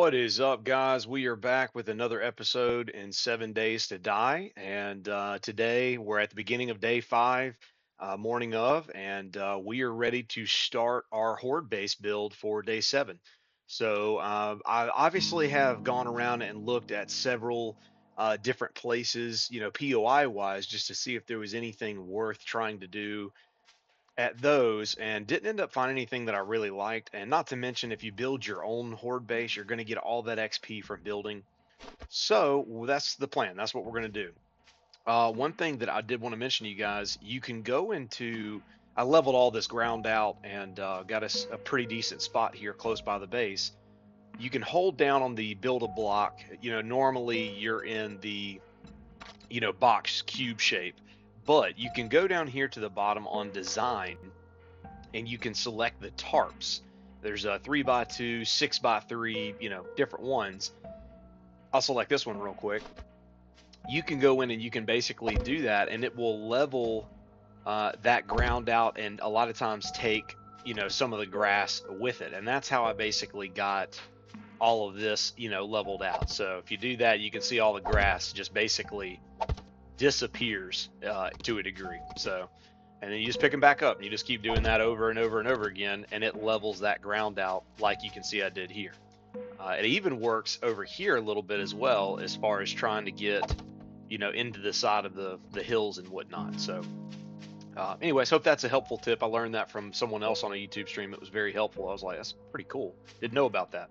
What is up, guys? We are back with another episode in 7 Days to Die. And today we're at the beginning of day five, morning of, and we are ready to start our Horde Base build for day seven. So I obviously have gone around and looked at several different places, POI wise, just to see if there was anything worth trying to do at those and didn't end up finding anything that I really liked. And not to mention, if you build your own horde base, you're going to get all that XP from building. So that's the plan. That's what we're going to do. One thing that I did want to mention to you guys, you can go into, I leveled all this ground out and got a pretty decent spot here close by the base. You can hold down on the build a block. Normally you're in the, box cube shape, but you can go down here to the bottom on design and you can select the tarps. There's a 3x2, 6x3, different ones. I'll select this one real quick. You can go in and you can basically do that, and it will level that ground out, and a lot of times take some of the grass with it. And that's how I basically got all of this leveled out. So if you do that, you can see all the grass just basically disappears to a degree. So and then you just pick them back up and you just keep doing that over and over and over again, and it levels that ground out like you can see I did here. It even works over here a little bit as well, as far as trying to get into the side of the hills and whatnot. So anyways, hope that's a helpful tip. I learned that from someone else on a YouTube stream. It was very helpful. I was like, that's pretty cool, didn't know about that.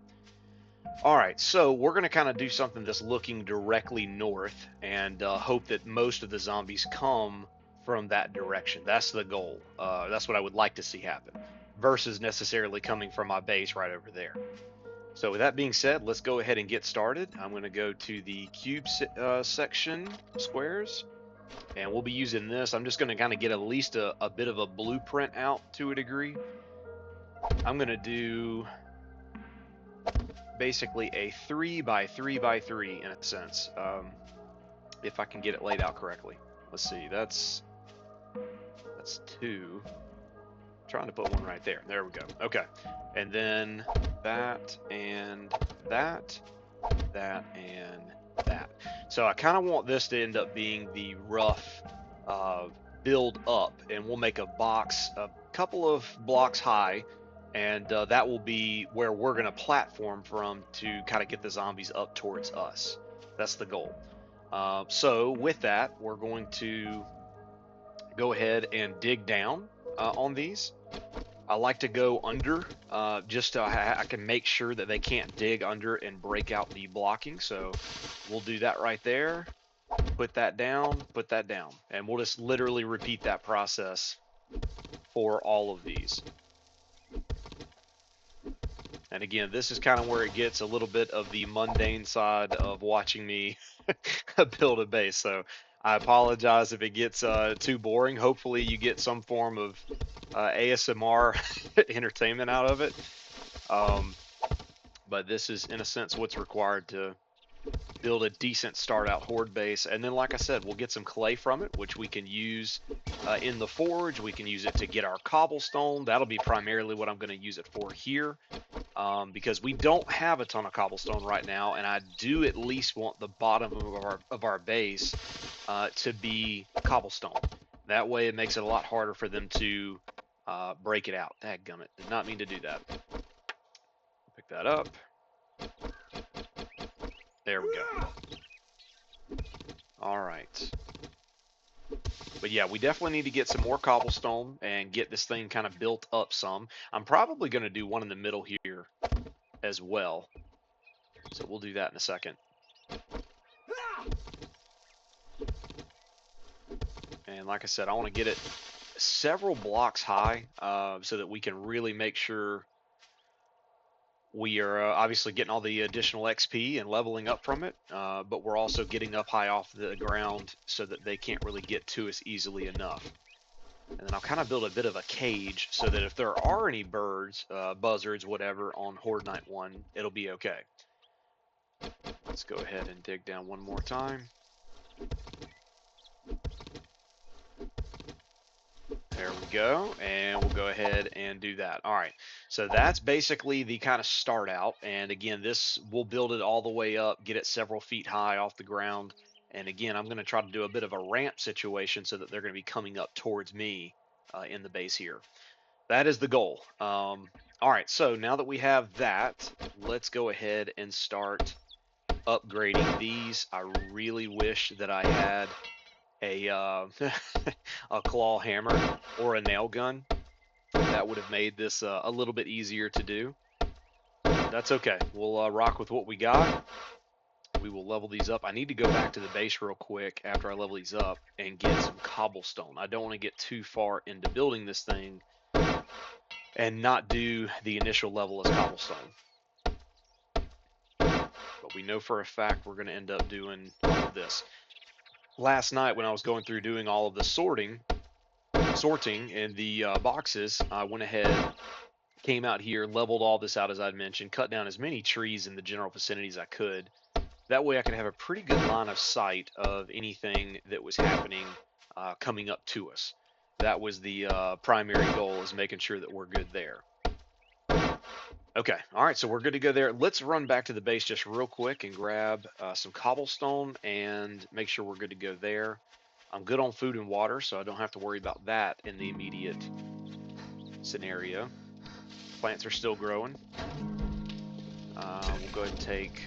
All right, so we're going to kind of do something that's looking directly north and hope that most of the zombies come from that direction. That's the goal. That's what I would like to see happen, versus necessarily coming from my base right over there. So with that being said, let's go ahead and get started. I'm going to go to the cube section, squares, and we'll be using this. I'm just going to kind of get at least a bit of a blueprint out to a degree. I'm going to do basically a 3x3x3 in a sense, if I can get it laid out correctly. Let's see, that's two. I'm trying to put one right there. There we go. Okay, and then that and that, that and that. So I kind of want this to end up being the rough build up, and we'll make a box a couple of blocks high, and that will be where we're going to platform from to kind of get the zombies up towards us. That's the goal. So with that, we're going to go ahead and dig down on these. I like to go under, just so I can make sure that they can't dig under and break out the blocking. So we'll do that right there. Put that down, and we'll just literally repeat that process for all of these. And again, this is kind of where it gets a little bit of the mundane side of watching me build a base. So I apologize if it gets too boring. Hopefully you get some form of ASMR entertainment out of it. But this is, in a sense, what's required to build a decent start out horde base. And then, like I said, we'll get some clay from it, which we can use in the forge. We can use it to get our cobblestone. That'll be primarily what I'm going to use it for here, because we don't have a ton of cobblestone right now, and I do at least want the bottom of our base to be cobblestone. That way it makes it a lot harder for them to break it out. Dadgummit, did not mean to do that. Pick that up. There we go. All right. But yeah, we definitely need to get some more cobblestone and get this thing kind of built up some. I'm probably going to do one in the middle here as well. So we'll do that in a second. And like I said, I want to get it several blocks high so that we can really make sure we are obviously getting all the additional XP and leveling up from it, but we're also getting up high off the ground so that they can't really get to us easily enough. And then I'll kind of build a bit of a cage so that if there are any birds, buzzards, whatever, on Horde Night 1, it'll be okay. Let's go ahead and dig down one more time. There we go, and we'll go ahead and do that. All right, so that's basically the kind of start out. And again, this we'll build it all the way up, get it several feet high off the ground. And again, I'm going to try to do a bit of a ramp situation so that they're going to be coming up towards me in the base here. That is the goal. All right, so now that we have that, let's go ahead and start upgrading these. I really wish that I had a a claw hammer or a nail gun. That would have made this a little bit easier to do. That's okay. We'll rock with what we got. We will level these up. I need to go back to the base real quick after I level these up and get some cobblestone. I don't want to get too far into building this thing and not do the initial level as cobblestone. But we know for a fact we're going to end up doing all of this. Last night when I was going through doing all of the sorting in the boxes, I went ahead, came out here, leveled all this out as I'd mentioned, cut down as many trees in the general vicinity as I could. That way I could have a pretty good line of sight of anything that was happening coming up to us. That was the primary goal, is making sure that we're good there. Okay, all right, so we're good to go there. Let's run back to the base just real quick and grab some cobblestone and make sure we're good to go there. I'm good on food and water, so I don't have to worry about that in the immediate scenario. Plants are still growing. We'll go ahead and take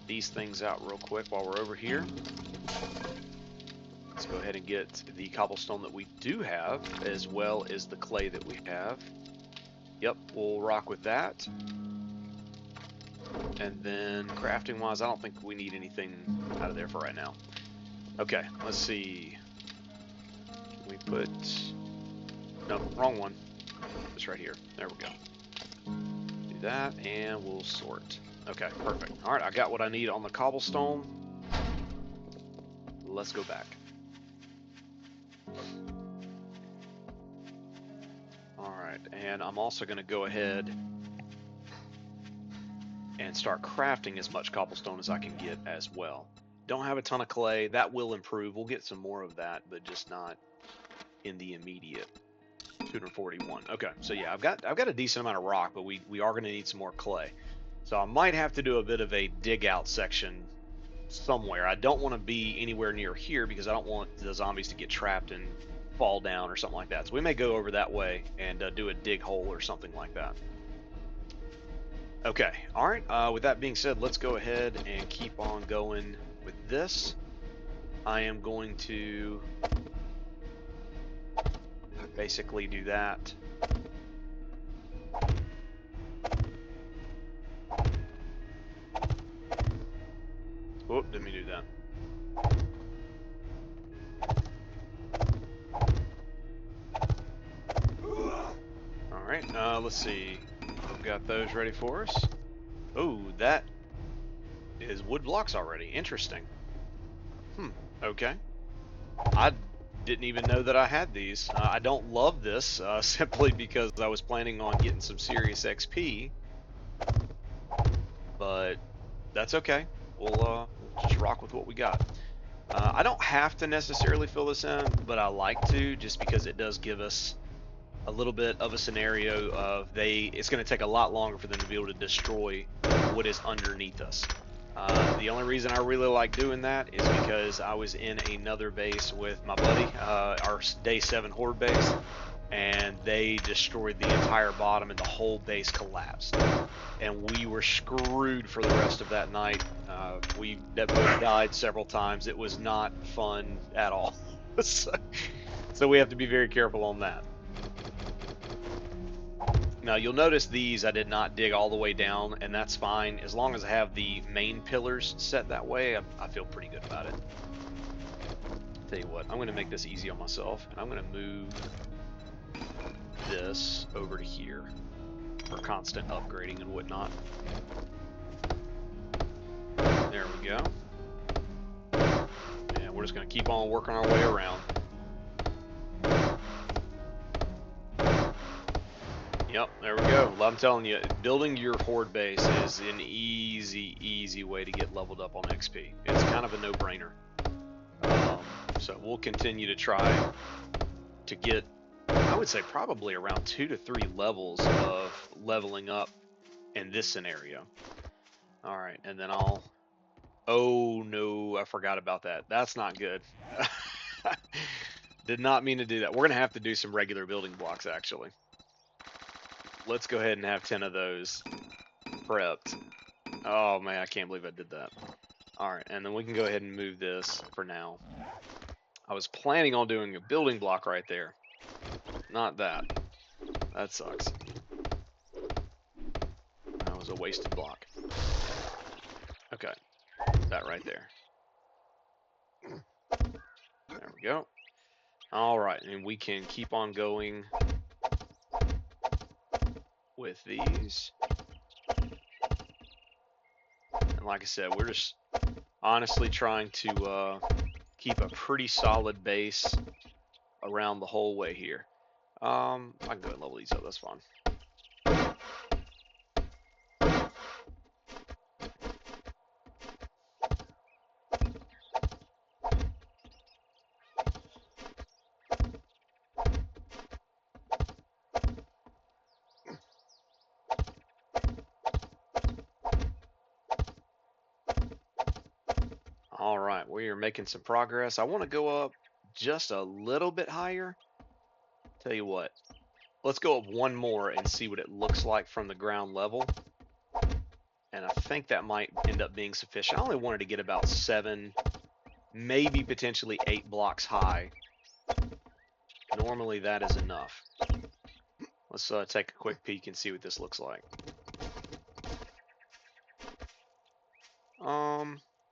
these things out real quick while we're over here. Let's go ahead and get the cobblestone that we do have, as well as the clay that we have. Yep, we'll rock with that. And then crafting wise, I don't think we need anything out of there for right now. Okay, let's see. Can we put... No, wrong one. It's right here. There we go. Do that, and we'll sort. Okay, perfect. All right, I got what I need on the cobblestone. Let's go back. All right, and I'm also going to go ahead and start crafting as much cobblestone as I can get as well. Don't have a ton of clay. That will improve. We'll get some more of that, but just not in the immediate. 241. Okay, so yeah, I've got a decent amount of rock, but we are going to need some more clay. So I might have to do a bit of a dig out section somewhere. I don't want to be anywhere near here because I don't want the zombies to get trapped and fall down or something like that. So we may go over that way and do a dig hole or something like that. Okay, all right. With that being said, let's go ahead and keep on going with this. I am going to basically do that. Whoop, didn't mean to do that. All right, let's see. We've got those ready for us. Oh, that is wood blocks already. Interesting. Okay. I didn't even know that I had these. I don't love this simply because I was planning on getting some serious XP. But that's okay. We'll just rock with what we got. I don't have to necessarily fill this in, but I like to, just because it does give us a little bit of a scenario of it's going to take a lot longer for them to be able to destroy what is underneath us. The only reason I really like doing that is because I was in another base with my buddy, our Day7 Horde Base, and they destroyed the entire bottom and the whole base collapsed. And we were screwed for the rest of that night. We both died several times. It was not fun at all. So we have to be very careful on that. Now you'll notice these I did not dig all the way down, and that's fine. As long as I have the main pillars set that way, I feel pretty good about it. Tell you what, I'm going to make this easy on myself, and I'm going to move this over to here for constant upgrading and whatnot. There we go. And we're just going to keep on working our way around. Yep, there we go. I'm telling you, building your horde base is an easy way to get leveled up on XP. It's kind of a no-brainer. So we'll continue to try to get, I would say, probably around 2 to 3 levels of leveling up in this scenario. All right, and then I'll, oh no, I forgot about that. That's not good. Did not mean to do that. We're going to have to do some regular building blocks, actually. Let's go ahead and have 10 of those prepped. Oh man, I can't believe I did that. All right, and then we can go ahead and move this for now. I was planning on doing a building block right there. Not that. That sucks. That was a wasted block. Okay, that right there. There we go. All right, and we can keep on going with these. And like I said, we're just honestly trying to keep a pretty solid base around the whole way here. I can go and level these up, that's fine. All right, we are making some progress. I want to go up just a little bit higher. Tell you what, let's go up one more and see what it looks like from the ground level. And I think that might end up being sufficient. I only wanted to get about 7, maybe potentially 8 blocks high. Normally that is enough. Let's take a quick peek and see what this looks like.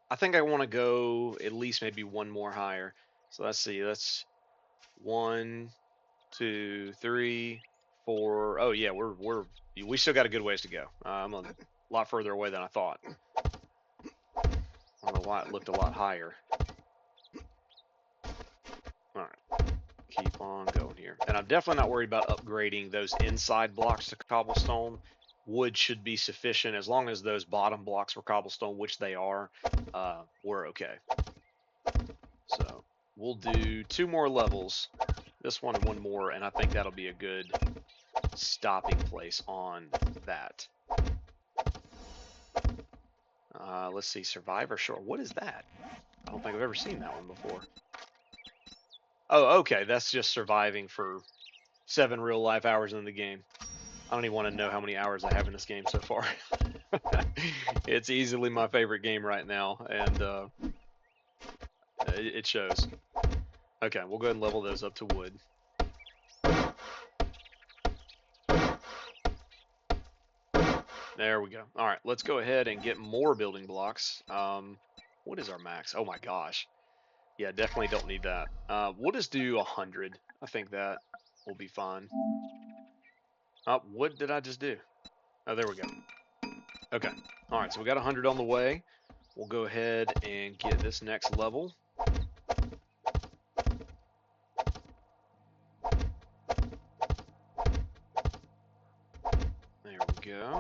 I think I want to go at least maybe one more higher. So let's see. That's 1, 2, 3, 4. Oh yeah, we still got a good ways to go. I'm a lot further away than I thought. I don't know why it looked a lot higher. All right, keep on going here. And I'm definitely not worried about upgrading those inside blocks to cobblestone. Wood should be sufficient as long as those bottom blocks were cobblestone, which they are. We're okay. So we'll do 2 more levels, this one and one more, and I think that'll be a good stopping place on that. Let's see, Survivor Shore. What is that? I don't think I've ever seen that one before. Oh, okay, that's just surviving for 7 real life hours in the game. I don't even want to know how many hours I have in this game so far. It's easily my favorite game right now, and it shows. Okay, we'll go ahead and level those up to wood. There we go. All right, let's go ahead and get more building blocks. What is our max? Oh my gosh. Yeah, definitely don't need that. We'll just do 100. I think that will be fine. What did I just do? Oh, there we go. Okay. All right, so we got 100 on the way. We'll go ahead and get this next level. There we go.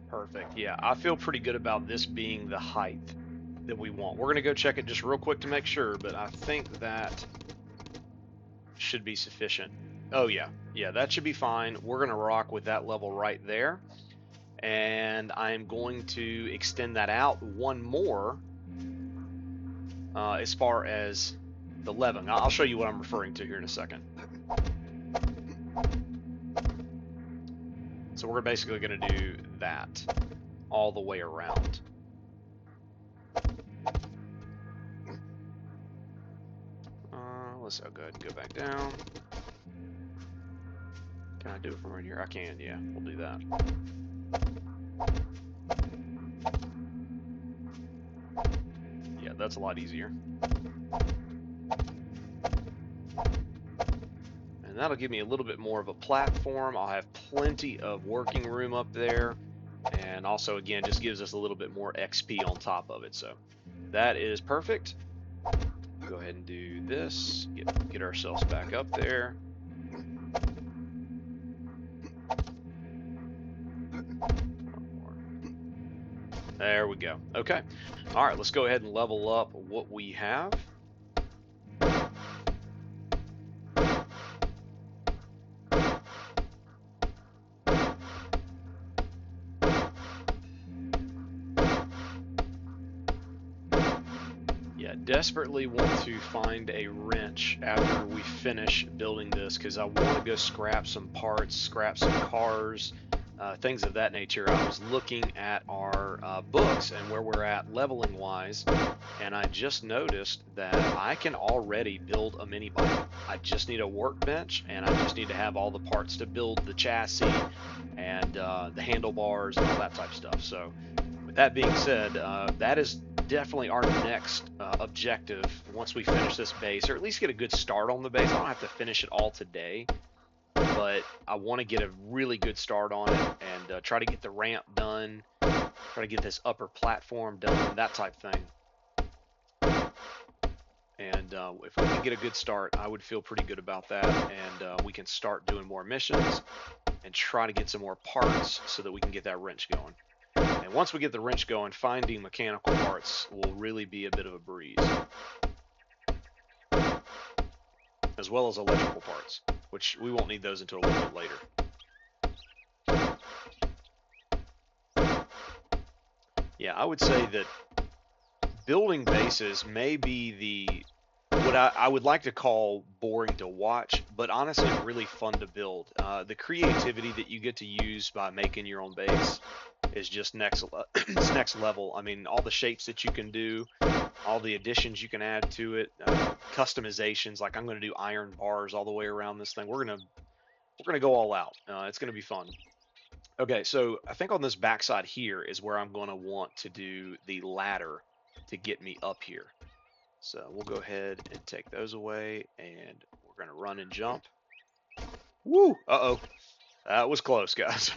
Perfect. Yeah, I feel pretty good about this being the height that we want. We're going to go check it just real quick to make sure, but I think that should be sufficient. Oh, yeah. Yeah, that should be fine. We're going to rock with that level right there. And I'm going to extend that out one more as far as the leveling. I'll show you what I'm referring to here in a second. So we're basically going to do that all the way around. Let's go ahead and go back down. Can I do it from right here? I can, yeah. We'll do that. Yeah, that's a lot easier. And that'll give me a little bit more of a platform. I'll have plenty of working room up there. And also, again, just gives us a little bit more XP on top of it. So that is perfect. Go ahead and do this. Get ourselves back up there. There we go. Okay. All right, let's go ahead and level up what we have. Yeah, desperately want to find a wrench after we finish building this, because I want to go scrap some parts, scrap some cars, things of that nature. I was looking at our books and where we're at leveling wise, and I just noticed that I can already build a mini bike. I just need a workbench, and I just need to have all the parts to build the chassis and the handlebars and all that type of stuff. So with that being said, that is definitely our next objective once we finish this base, or at least get a good start on the base. I don't have to finish it all today, but I want to get a really good start on it and try to get the ramp done, try to get this upper platform done, that type thing. And if we can get a good start, I would feel pretty good about that, and we can start doing more missions and try to get some more parts so that we can get that wrench going. And once we get the wrench going, finding mechanical parts will really be a bit of a breeze, as well as electrical parts, which we won't need those until a little bit later. Yeah, I would say that building bases may be what I would like to call boring to watch, but honestly really fun to build. The creativity that you get to use by making your own base is just it's next level. I mean, all the shapes that you can do, all the additions you can add to it, customizations. Like I'm going to do iron bars all the way around this thing. We're gonna go all out. It's going to be fun. Okay, so I think on this backside here is where I'm going to want to do the ladder to get me up here. So we'll go ahead and take those away, and we're going to run and jump. Woo! Uh-oh. That was close, guys.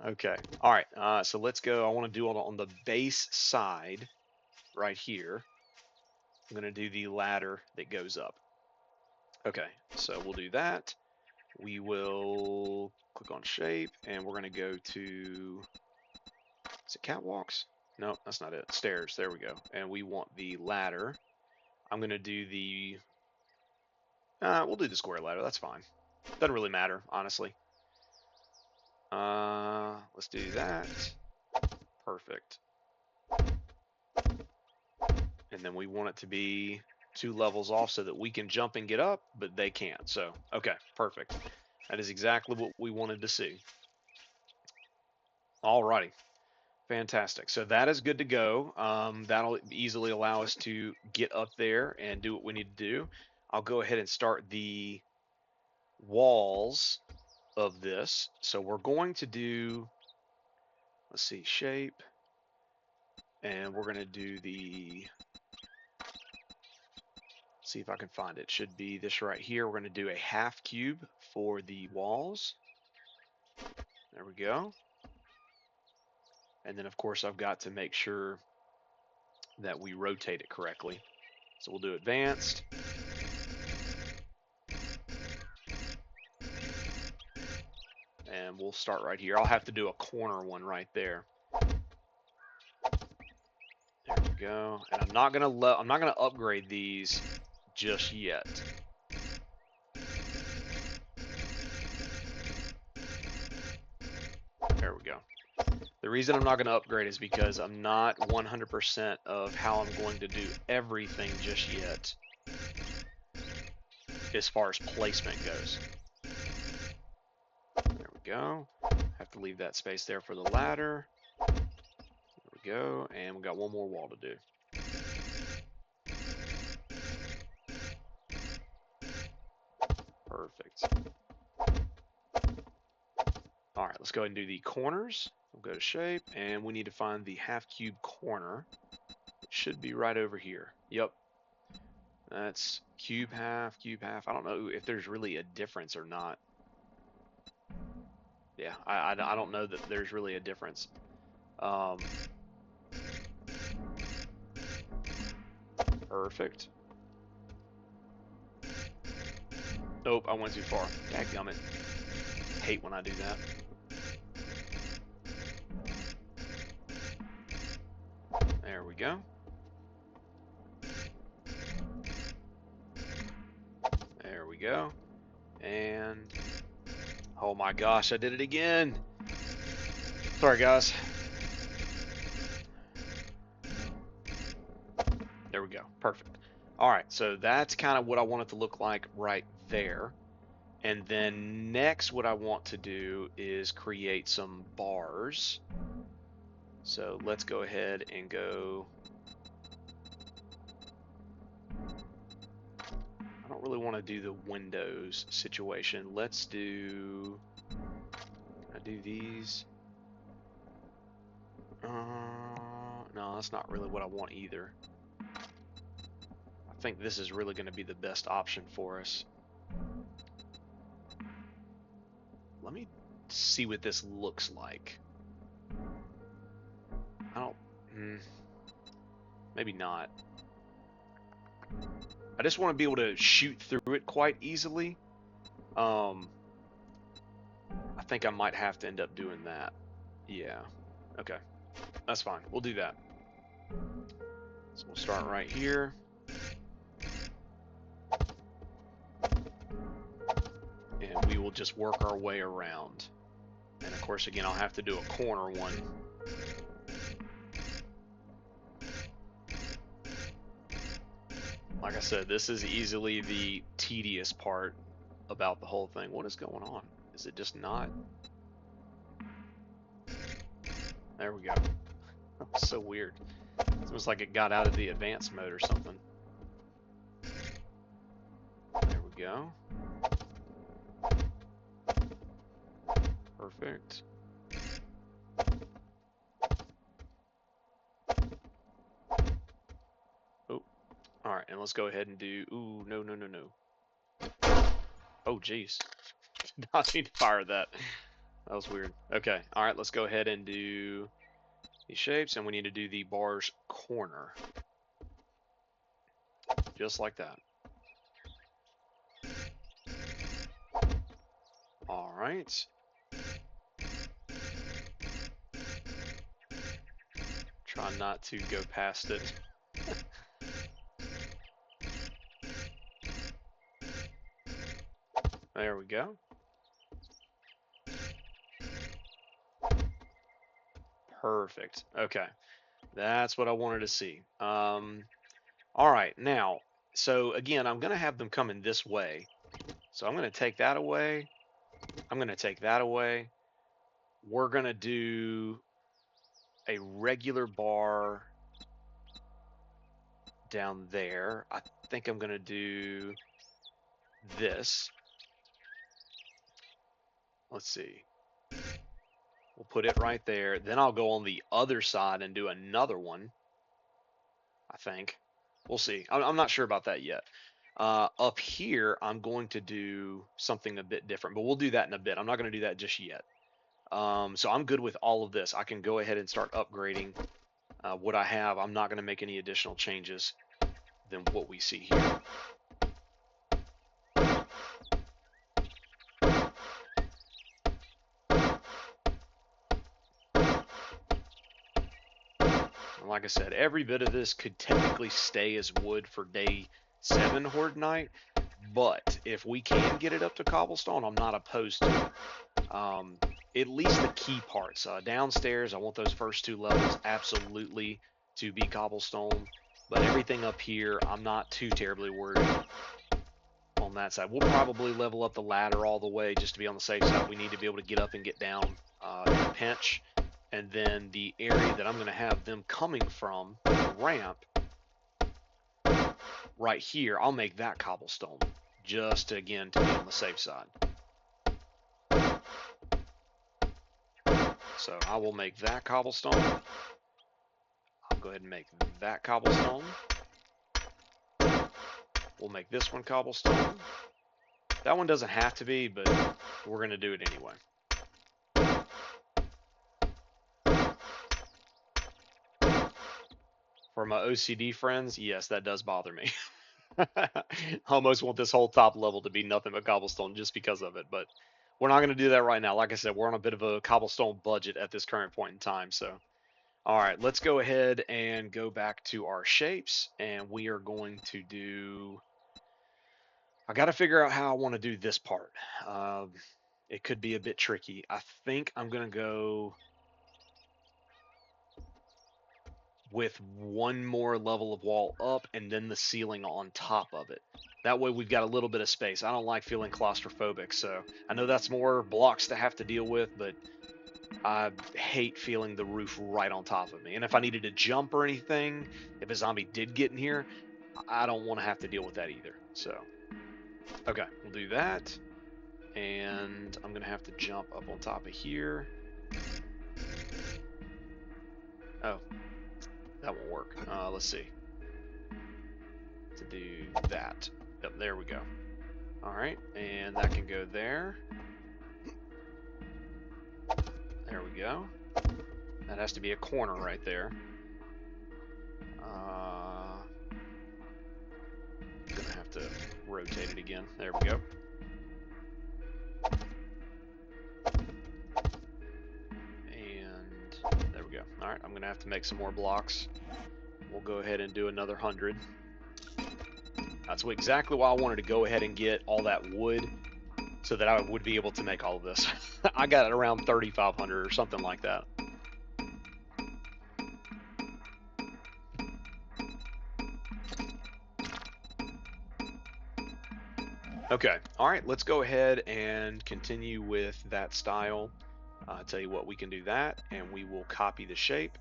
Okay. All right. So let's go. I want to do it on the base side right here. I'm going to do the ladder that goes up. Okay. So we'll do that. We will click on shape, and we're going to go to, is it catwalks? No, that's not it. Stairs. There we go. And we want the ladder. I'm going to do the, we'll do the square ladder. That's fine. Doesn't really matter, honestly. Let's do that. Perfect. And then we want it to be 2 levels off so that we can jump and get up, but they can't. So, okay, perfect. That is exactly what we wanted to see. Alrighty. Fantastic. So that is good to go. That'll easily allow us to get up there and do what we need to do. I'll go ahead and start the walls of this. So we're going to do, let's see, shape, and we're going to do the, see if I can find it. Should be this right here. We're going to do a half cube for the walls. There we go. And then of course I've got to make sure that we rotate it correctly. So we'll do advanced. And we'll start right here. I'll have to do a corner one right there. There we go. And I'm not gonna upgrade these just yet. There we go. The reason I'm not going to upgrade is because I'm not 100% of how I'm going to do everything just yet as far as placement goes. There we go. Have to leave that space there for the ladder. There we go. And we've got one more wall to do. Perfect. All right, let's go ahead and do the corners. We'll go to shape, and we need to find the half cube corner. It should be right over here. Yep. That's cube half, cube half. I don't know if there's really a difference or not. Yeah, I don't know that there's really a difference. Perfect. Nope, I went too far. Dadgummit. Hate when I do that. There we go. There we go. And oh my gosh, I did it again. Sorry, guys. There we go. Perfect. All right, so that's kind of what I want it to look like right there. And then next, what I want to do is create some bars. So let's go ahead and go. I don't really want to do the windows situation. Let's do. Can I do these? No, that's not really what I want either. I think this is really going to be the best option for us. Let me see what this looks like. I don't. Maybe not. I just want to be able to shoot through it quite easily. I think I might have to end up doing that. Yeah. Okay. That's fine. We'll do that. So we'll start right here. And we will just work our way around. And of course, again, I'll have to do a corner one. Like I said, this is easily the tedious part about the whole thing. What is going on? Is it just not? There we go. So weird. It's almost like it got out of the advanced mode or something. There we go. Perfect. Oh, all right, and let's go ahead and do. Ooh, no. Oh, geez. Did not need to fire that. That was weird. Okay, all right, let's go ahead and do these shapes, and we need to do the bars corner. Just like that. All right. Try not to go past it. There we go. Perfect. Okay. That's what I wanted to see. All right. Now, so again, I'm going to have them coming this way. So I'm going to take that away. I'm going to take that away. We're going to do a regular bar down there. I think I'm going to do this. Let's see. We'll put it right there. Then I'll go on the other side and do another one. I think. We'll see. I'm not sure about that yet. Up here, I'm going to do something a bit different, but we'll do that in a bit. I'm not going to do that just yet. So I'm good with all of this. I can go ahead and start upgrading what I have. I'm not going to make any additional changes than what we see here. And like I said, every bit of this could technically stay as wood for day 7 Horde Night, but if we can get it up to cobblestone, I'm not opposed to it. At least the key parts. Downstairs, I want those first 2 levels absolutely to be cobblestone, but everything up here, I'm not too terribly worried on that side. We'll probably level up the ladder all the way just to be on the safe side. We need to be able to get up and get down in a pinch. And then the area that I'm going to have them coming from, the ramp, right here, I'll make that cobblestone, just to, again, to be on the safe side. So I will make that cobblestone. I'll go ahead and make that cobblestone. We'll make this one cobblestone. That one doesn't have to be, but we're going to do it anyway. For my OCD friends, yes, that does bother me. I almost want this whole top level to be nothing but cobblestone just because of it, but we're not going to do that right now. Like I said, we're on a bit of a cobblestone budget at this current point in time, so All right, let's go ahead and go back to our shapes, and we are going to do. I got to figure out how I want to do this part. Um, it could be a bit tricky. I think I'm going to go with one more level of wall up and then the ceiling on top of it. That way we've got a little bit of space. I don't like feeling claustrophobic, so I know that's more blocks to have to deal with, but I hate feeling the roof right on top of me. And if I needed to jump or anything, if a zombie did get in here, I don't want to have to deal with that either. So, okay, we'll do that. And I'm going to have to jump up on top of here. Oh, that won't work. Let's see. To do that. Yep, there we go. All right, and that can go there. There we go. That has to be a corner right there. Gonna have to rotate it again. There we go. And there we go. All right, I'm gonna have to make some more blocks. We'll go ahead and do another 100. That's exactly why I wanted to go ahead and get all that wood so that I would be able to make all of this. I got it around 3,500 or something like that. Okay, all right, let's go ahead and continue with that style. I'll tell you what, we can do that, and we will copy the shape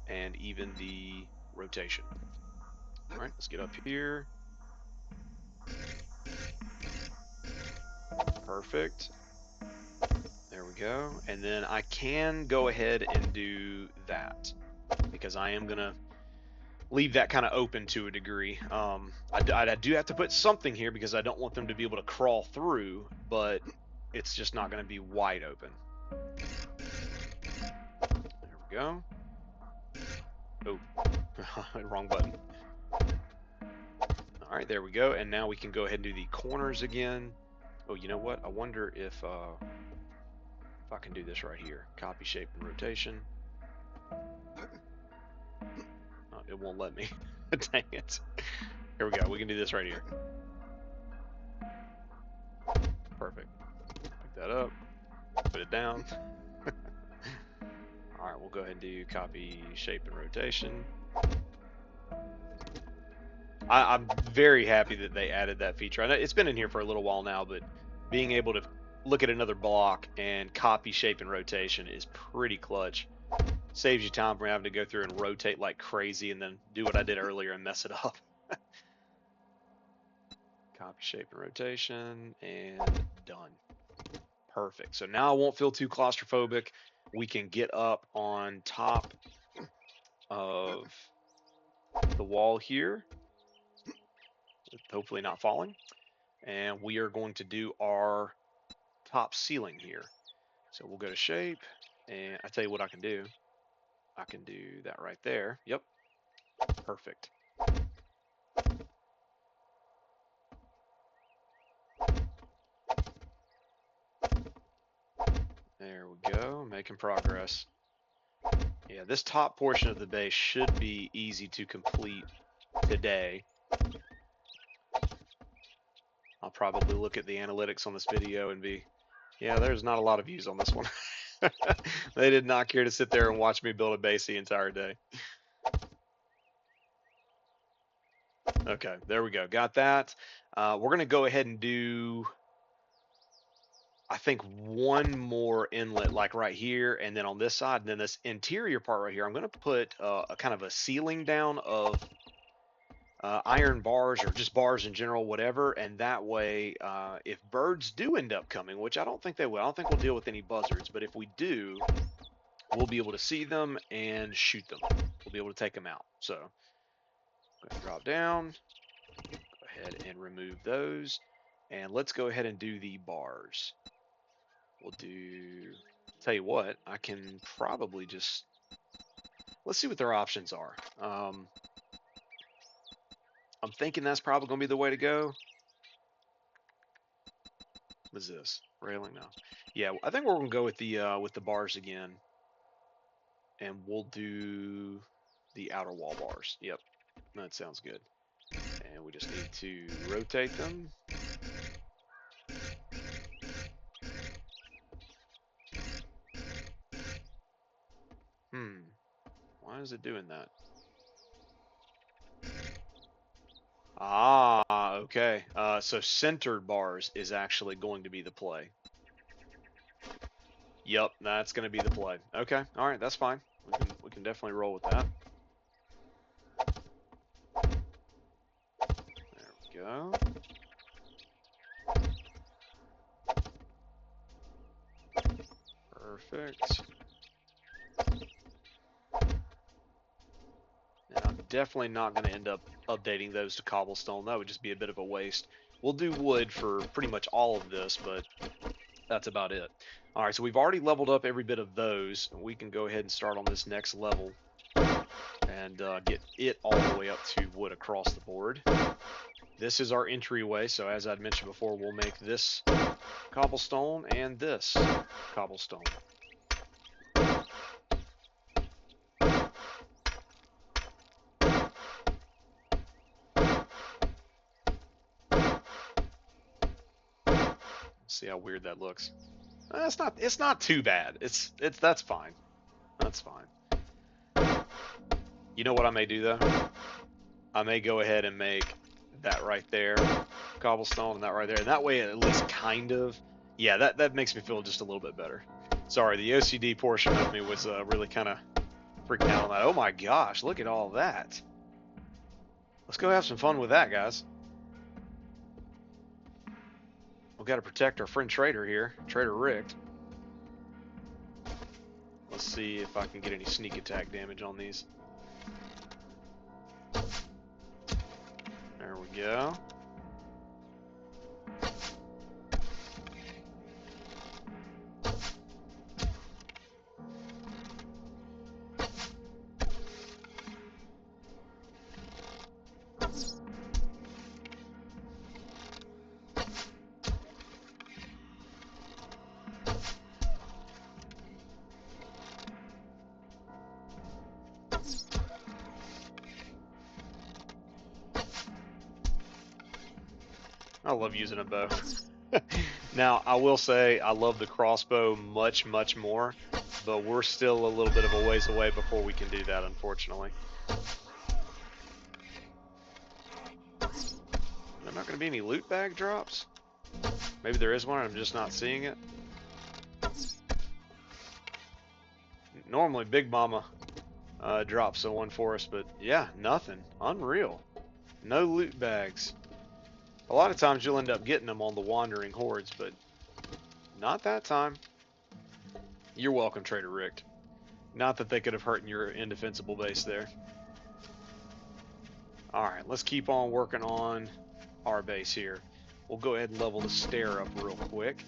and even the rotation. All right, let's get up here. Perfect. There we go. And then I can go ahead and do that because I am going to leave that kind of open to a degree. I do have to put something here because I don't want them to be able to crawl through, but it's just not going to be wide open. There we go. Oh, wrong button. All right, there we go. And now we can go ahead and do the corners again. Oh, you know what? I wonder if I can do this right here. Copy, shape, and rotation. Oh, it won't let me. Dang it. Here we go. We can do this right here. Perfect. Pick that up. Put it down. All right, we'll go ahead and do copy, shape, and rotation. I'm very happy that they added that feature. I know it's been in here for a little while now, but being able to look at another block and copy, shape, and rotation is pretty clutch. Saves you time from having to go through and rotate like crazy and then do what I did earlier and mess it up. Copy, shape, and rotation, and done. Perfect. So now I won't feel too claustrophobic. We can get up on top of the wall here, hopefully not falling. And we are going to do our top ceiling here. So we'll go to shape, and I tell you what I can do. I can do that right there. Yep, perfect. There we go, making progress. Yeah, this top portion of the base should be easy to complete today. I'll probably look at the analytics on this video and be, yeah, there's not a lot of views on this one. They did not care to sit there and watch me build a base the entire day. Okay, there we go. Got that. We're going to go ahead and do, I think, one more inlet like right here, and then on this side, and then this interior part right here, I'm going to put a kind of a ceiling down of iron bars or just bars in general, whatever, and that way, if birds do end up coming, which I don't think they will, I don't think we'll deal with any buzzards, but if we do, we'll be able to see them and shoot them. We'll be able to take them out. So, I'm going to drop down, go ahead and remove those, and let's go ahead and do the bars. We'll do, tell you what, I can probably just, let's see what their options are. I'm thinking that's probably going to be the way to go. What is this? Railing now. Yeah, I think we're going to go with the bars again. And we'll do the outer wall bars. Yep, that sounds good. And we just need to rotate them. Why is it doing that? Ah, okay. So centered bars is actually going to be the play. Yep, that's going to be the play. Okay, all right, that's fine. We can definitely roll with that. There we go. Perfect. And I'm definitely not going to end up updating those to cobblestone. That would just be a bit of a waste. We'll do wood for pretty much all of this, but that's about it. All right, so we've already leveled up every bit of those. We can go ahead and start on this next level and get it all the way up to wood across the board. This is our entryway, so as I'd mentioned before, we'll make this cobblestone and this cobblestone. See how weird that looks. It's not too bad. That's fine. That's fine. You know what I may do though? I may go ahead and make that right there cobblestone and that right there. And that way it at least kind of, yeah, that makes me feel just a little bit better. Sorry, the OCD portion of me was really kind of freaking out on that. Oh my gosh, look at all that. Let's go have some fun with that, guys. We've got to protect our friend Trader here, Trader Rick. Let's see if I can get any sneak attack damage on these. There we go. I love using a bow. Now, I will say I love the crossbow much, much more, but we're still a little bit of a ways away before we can do that, unfortunately. There not going to be any loot bag drops? Maybe there is one, I'm just not seeing it. Normally, Big Mama drops a one for us, but yeah, nothing. Unreal. No loot bags. A lot of times you'll end up getting them on the wandering hordes, but not that time. You're welcome, Trader Rick. Not that they could have hurt your indefensible base there. Alright, let's keep on working on our base here. We'll go ahead and level the stair up real quick.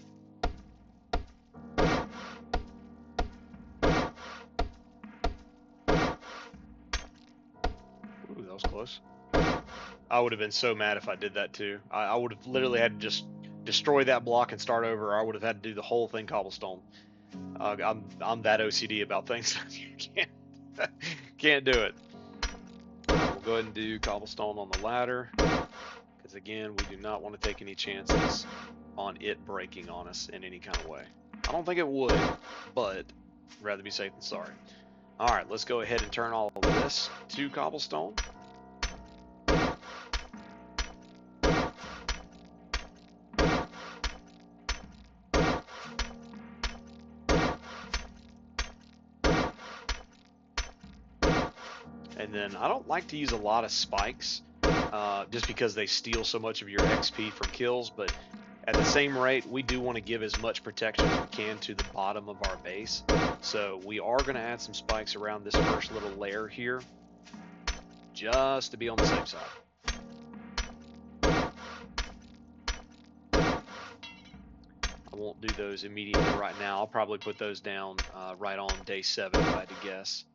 Ooh, that was close. I would have been so mad if I did that too. I would have literally had to just destroy that block and start over, or I would have had to do the whole thing cobblestone. I'm that OCD about things. Can't do it. We'll go ahead and do cobblestone on the ladder, because again, we do not want to take any chances on it breaking on us in any kind of way. I don't think it would, but rather be safe than sorry. All right, let's go ahead and turn all of this to cobblestone. And then I don't like to use a lot of spikes just because they steal so much of your XP from kills, but at the same rate, we do want to give as much protection as we can to the bottom of our base. So we are going to add some spikes around this first little layer here, just to be on the safe side. I won't do those immediately right now. I'll probably put those down right on day 7 if I had to guess.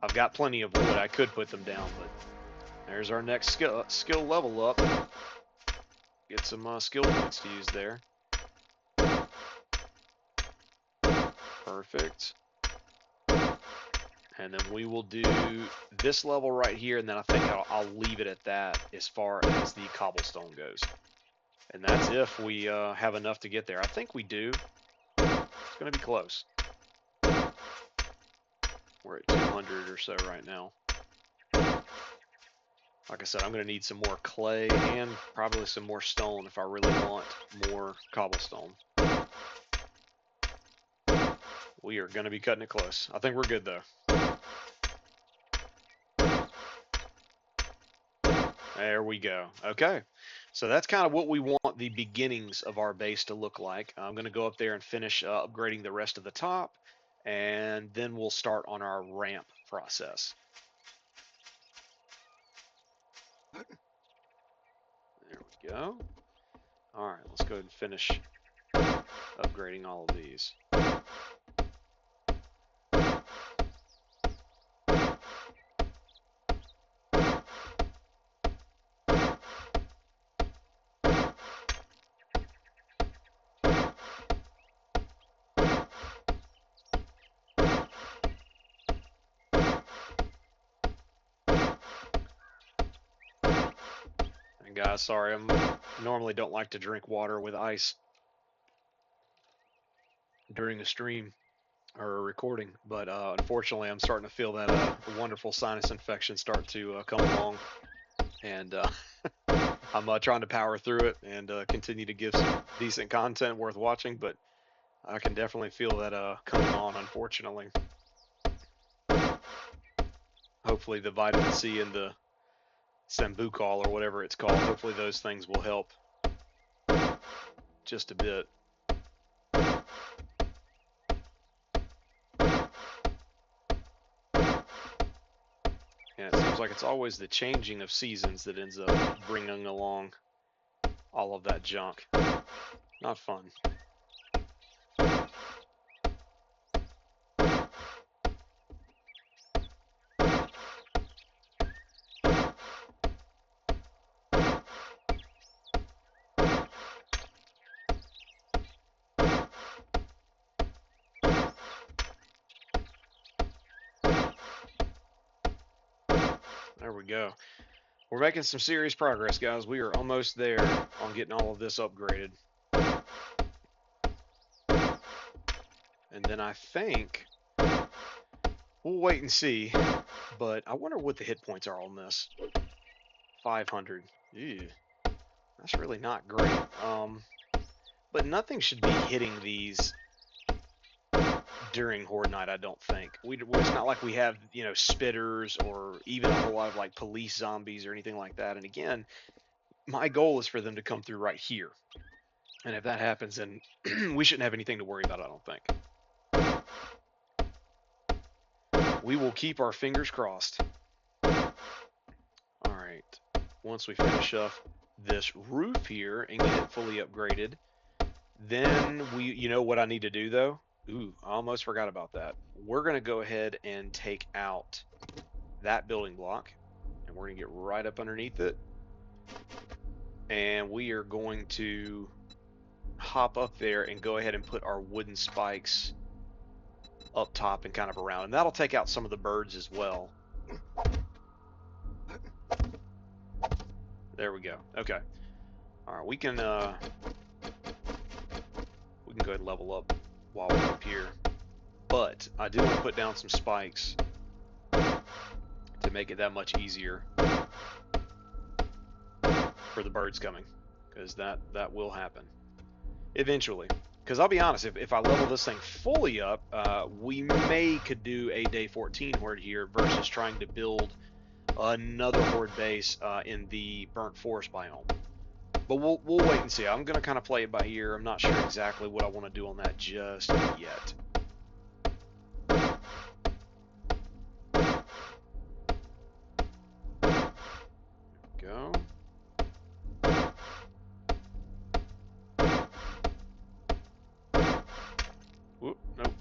I've got plenty of wood. I could put them down, but there's our next skill level up. Get some skill points to use there. Perfect. And then we will do this level right here, and then I think I'll leave it at that as far as the cobblestone goes. And that's if we have enough to get there. I think we do. It's going to be close. We're at 200 or so right now. Like I said, I'm going to need some more clay and probably some more stone if I really want more cobblestone. We are going to be cutting it close. I think we're good, though. There we go. Okay. So that's kind of what we want the beginnings of our base to look like. I'm going to go up there and finish upgrading the rest of the top, and then we'll start on our ramp process. There we go. All right, let's go ahead and finish upgrading all of these. And guys, sorry, I normally don't like to drink water with ice during a stream or a recording, but unfortunately I'm starting to feel that wonderful sinus infection start to come along, and I'm trying to power through it and continue to give some decent content worth watching, but I can definitely feel that coming on, unfortunately. Hopefully the vitamin C and the Sambucol or whatever it's called, hopefully those things will help just a bit. And it seems like it's always the changing of seasons that ends up bringing along all of that junk. Not fun. There we go. We're making some serious progress, guys. We are almost there on getting all of this upgraded. And then I think we'll wait and see, but I wonder what the hit points are on this. 500. Ew, that's really not great. But nothing should be hitting these during Horde Night, I don't think. It's not like we have, you know, spitters or even a whole lot of like police zombies or anything like that. And again, my goal is for them to come through right here. And if that happens, then we shouldn't have anything to worry about, I don't think. We will keep our fingers crossed. All right. Once we finish up this roof here and get it fully upgraded, then you know what I need to do though? Ooh, I almost forgot about that. We're going to go ahead and take out that building block, and we're going to get right up underneath it. And we are going to hop up there and go ahead and put our wooden spikes up top and kind of around. And that'll take out some of the birds as well. There we go. Okay. All right, we can go ahead and level up while we're up here. But I do want to put down some spikes to make it that much easier for the birds coming, because that will happen eventually. Because I'll be honest, if I level this thing fully up, we could do a day 14 horde here versus trying to build another horde base in the burnt forest biome. But we'll wait and see. I'm gonna kind of play it by ear. I'm not sure exactly what I want to do on that just yet. Go. Whoop, nope.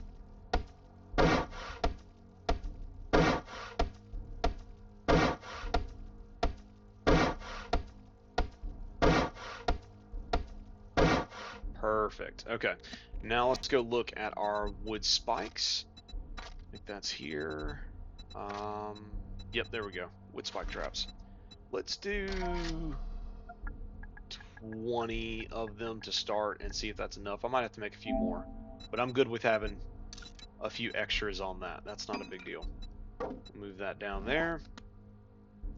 Perfect. Okay. Now let's go look at our wood spikes. I think that's here. Yep, there we go. Wood spike traps. Let's do 20 of them to start and see if that's enough. I might have to make a few more, but I'm good with having a few extras on that. That's not a big deal. Move that down there.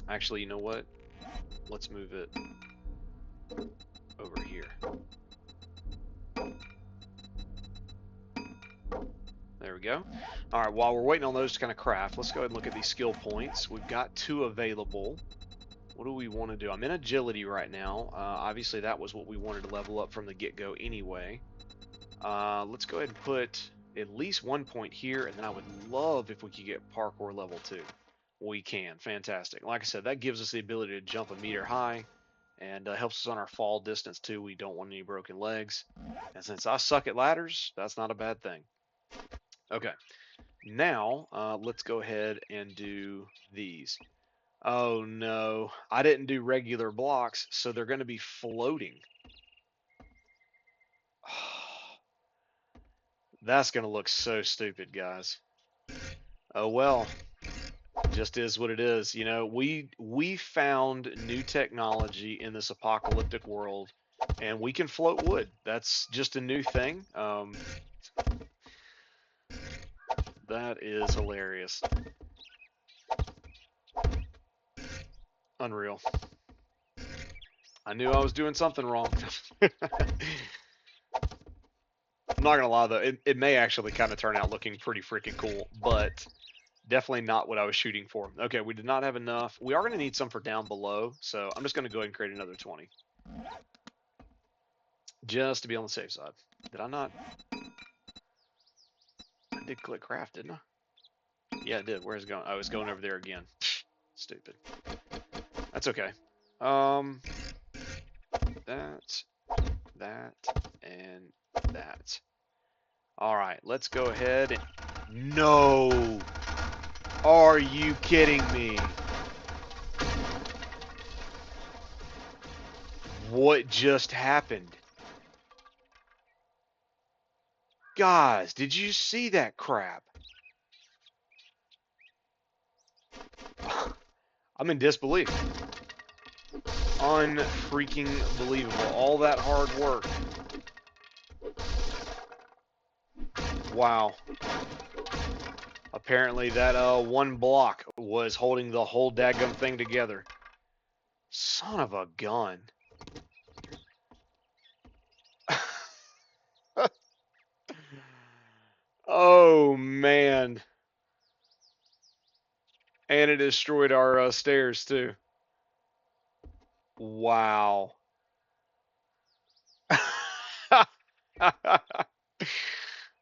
Actually, you know what? Let's move it over here. There we go. All right, while we're waiting on those to kind of craft, let's go ahead and look at these skill points. We've got 2 available. What do we want to do? I'm in agility right now. Obviously, that was what we wanted to level up from the get-go anyway. Let's go ahead and put at least 1 point here, and then I would love if we could get parkour level 2. We can. Fantastic. Like I said, that gives us the ability to jump a meter high, and helps us on our fall distance too. We don't want any broken legs. And since I suck at ladders, that's not a bad thing. Okay. Now, let's go ahead and do these. Oh no, I didn't do regular blocks, so they're going to be floating. That's going to look so stupid, guys. Oh well, just is what it is. You know, we found new technology in this apocalyptic world, and we can float wood. That's just a new thing. That is hilarious. Unreal. I knew I was doing something wrong. I'm not gonna lie though, it may actually kind of turn out looking pretty freaking cool, but definitely not what I was shooting for. Okay, we did not have enough. We are gonna need some for down below, so I'm just gonna go ahead and create another 20. Just to be on the safe side. Did I not? I did click craft, didn't I? Yeah, it did. Where's it going? Oh, it's going over there again. Stupid. That's okay. That, and that. All right, let's go ahead and... No! Are you kidding me? What just happened? Guys, did you see that crap? I'm in disbelief. Unfreaking believable. All that hard work. Wow. Apparently that one block was holding the whole daggum thing together. Son of a gun. Oh man. And it destroyed our stairs too. Wow.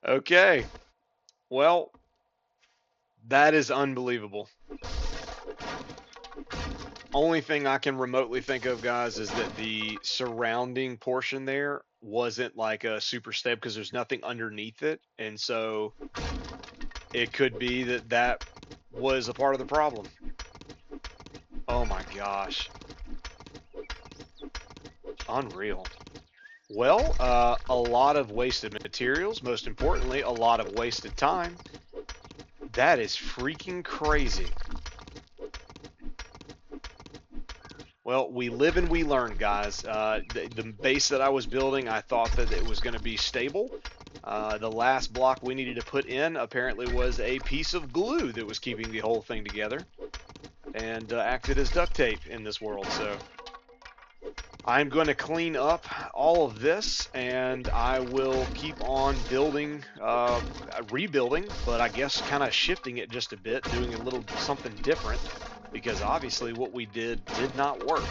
Okay. Well, that is unbelievable. Only thing I can remotely think of, guys, is that the surrounding portion there wasn't like a super stable because there's nothing underneath it. And so it could be that that was a part of the problem. Oh my gosh. Unreal. Well, a lot of wasted materials. Most importantly, a lot of wasted time. That is freaking crazy. Well, we live and we learn, guys. The base that I was building, I thought that it was going to be stable. The last block we needed to put in apparently was a piece of glue that was keeping the whole thing together and acted as duct tape in this world. So I'm going to clean up all of this, and I will keep on building, rebuilding, but I guess kind of shifting it just a bit, doing a little something different, because obviously what we did not work.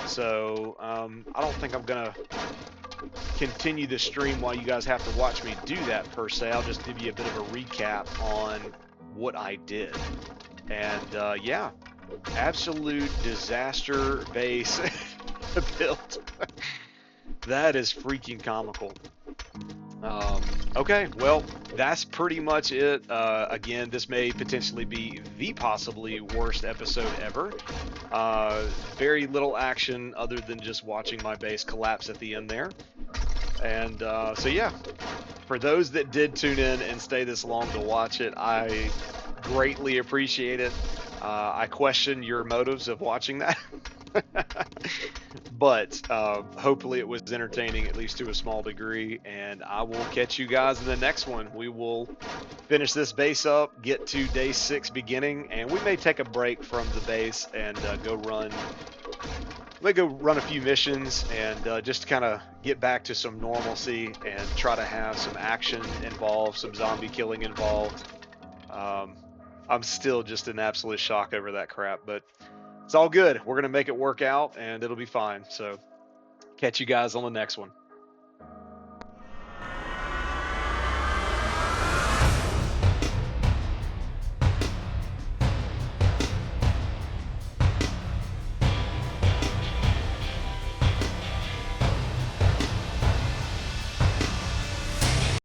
So I don't think I'm going to continue the stream while you guys have to watch me do that per se. I'll just give you a bit of a recap on what I did. And yeah, absolute disaster base built. That is freaking comical. Okay, well, that's pretty much it. Again, this may potentially be the possibly worst episode ever. Very little action other than just watching my base collapse at the end there. And so yeah, for those that did tune in and stay this long to watch it, I greatly appreciate it. I question your motives of watching that. But hopefully it was entertaining, at least to a small degree. And I will catch you guys in the next one. We will finish this base up, get to day 6 beginning, and we may take a break from the base and go run a few missions and just kind of get back to some normalcy and try to have some action involved, some zombie killing involved. Um, I'm still just in absolute shock over that crap, but it's all good. We're going to make it work out and it'll be fine. So catch you guys on the next one.